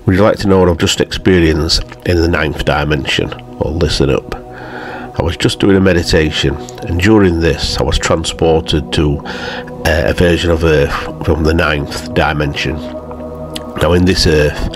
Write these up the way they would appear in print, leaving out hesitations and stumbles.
Would you like to know what I've just experienced in the ninth dimension? Well, listen up. I was just doing a meditation, and during this I was transported to a version of Earth from the ninth dimension. Now in this Earth,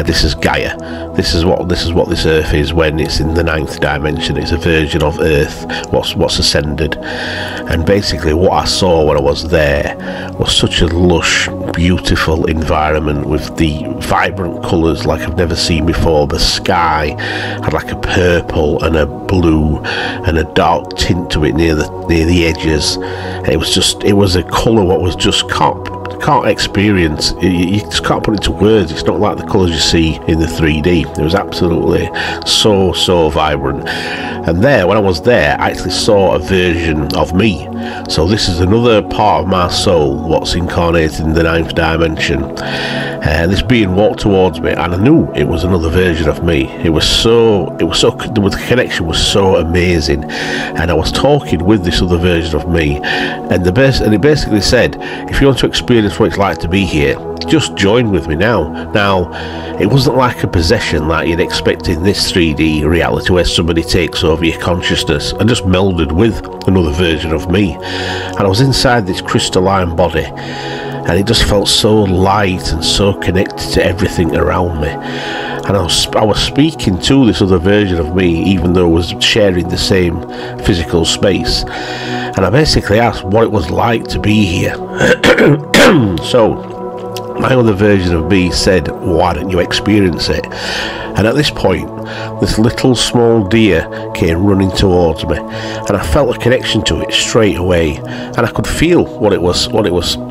this is Gaia. This is what this Earth is when it's in the ninth dimension. It's a version of Earth, what's ascended. And basically what I saw when I was there was such a lush, beautiful environment with the vibrant colours like I've never seen before. The sky had like a purple and a blue and a dark tint to it near the edges. It was a colour what was just can't experience. You just can't put it into words. It's not like the colours you see in the 3D. It was absolutely so vibrant. And there, when I was there, I actually saw a version of me. So this is another part of my soul what's incarnated in the ninth dimension. This being walked towards me, and I knew it was another version of me. The connection was so amazing. And I was talking with this other version of me, and it basically said, if you want to experience what it's like to be here, just join with me now. Now, it wasn't like a possession like you'd expect in this 3D reality where somebody takes over your consciousness. I just melded with another version of me, and I was inside this crystalline body, and it just felt so light and so connected to everything around me. And I was speaking to this other version of me, even though I was sharing the same physical space. And I basically asked what it was like to be here. So my other version of me said, why don't you experience it? And at this point, this little small deer came running towards me, and I felt a connection to it straight away, and I could feel what it was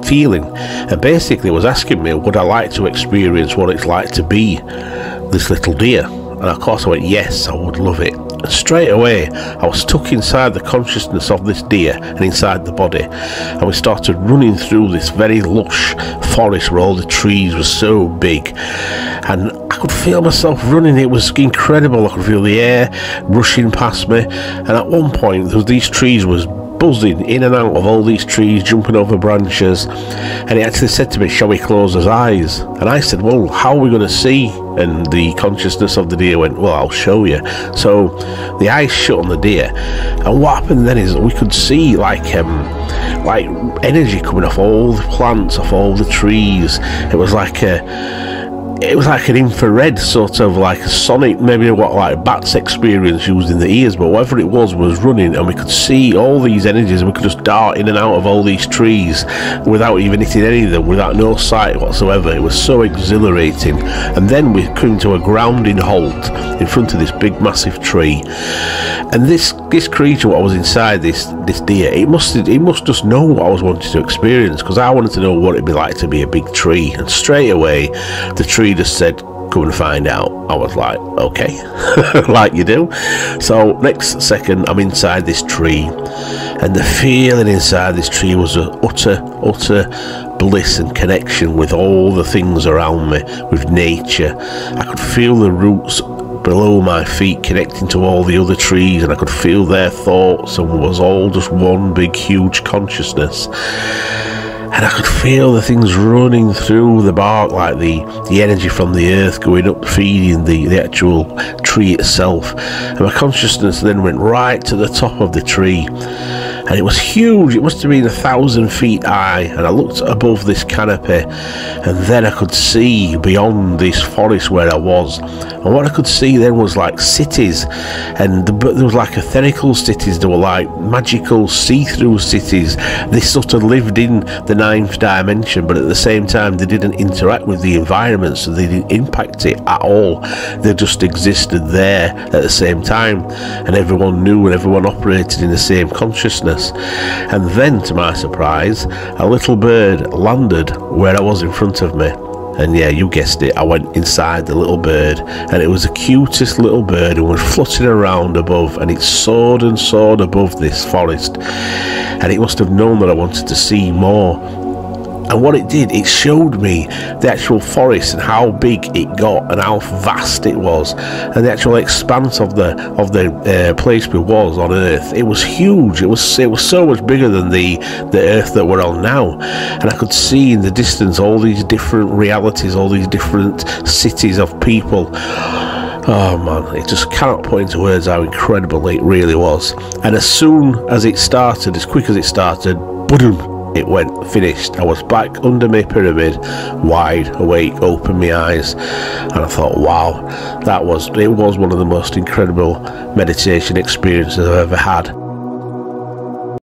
feeling, and basically it was asking me, would I like to experience what it's like to be this little deer? And of course I went, yes, I would love it. And straight away I was stuck inside the consciousness of this deer and inside the body, and we started running through this very lush forest where all the trees were so big, and I could feel myself running. It was incredible. I could feel the air rushing past me, and at one point these trees was buzzing in and out of all these trees, jumping over branches, and he actually said to me, shall we close our eyes? And I said, well, how are we going to see? And the consciousness of the deer went, well, I'll show you. So the eyes shut on the deer, and what happened then is we could see like energy coming off all the plants, off all the trees. It was like an infrared, sort of like a sonic, maybe what like bats experience using the ears, but whatever it was running, and we could see all these energies, and we could just dart in and out of all these trees without even hitting any of them, without no sight whatsoever. It was so exhilarating. And then we came to a grounding halt in front of this big massive tree, and this creature, what was inside this deer, it must just know what I was wanting to experience, because I wanted to know what it'd be like to be a big tree. And straight away the tree just said, come and find out. I was like, okay. Like you do. So next second I'm inside this tree, and the feeling inside this tree was an utter bliss and connection with all the things around me, with nature. I could feel the roots below my feet connecting to all the other trees, and I could feel their thoughts, and it was all just one big huge consciousness. And I could feel the things running through the bark, like the energy from the earth going up, feeding the actual tree itself. And my consciousness then went right to the top of the tree, and it was huge. It must have been 1,000 feet high, and I looked above this canopy, and then I could see beyond this forest where I was. And what I could see then was like cities, and there was like etherical cities. There were like magical see-through cities. They sort of lived in the ninth dimension, but at the same time they didn't interact with the environment, so they didn't impact it at all. They just existed there at the same time, and everyone knew and everyone operated in the same consciousness. And then, to my surprise, a little bird landed where I was in front of me. And yeah, you guessed it, I went inside the little bird, and it was the cutest little bird, and was fluttering around above, and it soared and soared above this forest, and it must have known that I wanted to see more. And what it did, it showed me the actual forest and how big it got and how vast it was, and the actual expanse of the place we was on Earth. It was huge. It was so much bigger than the Earth that we're on now. And I could see in the distance all these different realities, all these different cities of people. Oh man, it just cannot put into words how incredible it really was. And as soon as it started, as quick as it started, boom, it went, finished. I was back under my pyramid, wide awake, open my eyes, and I thought, wow, it was one of the most incredible meditation experiences I've ever had.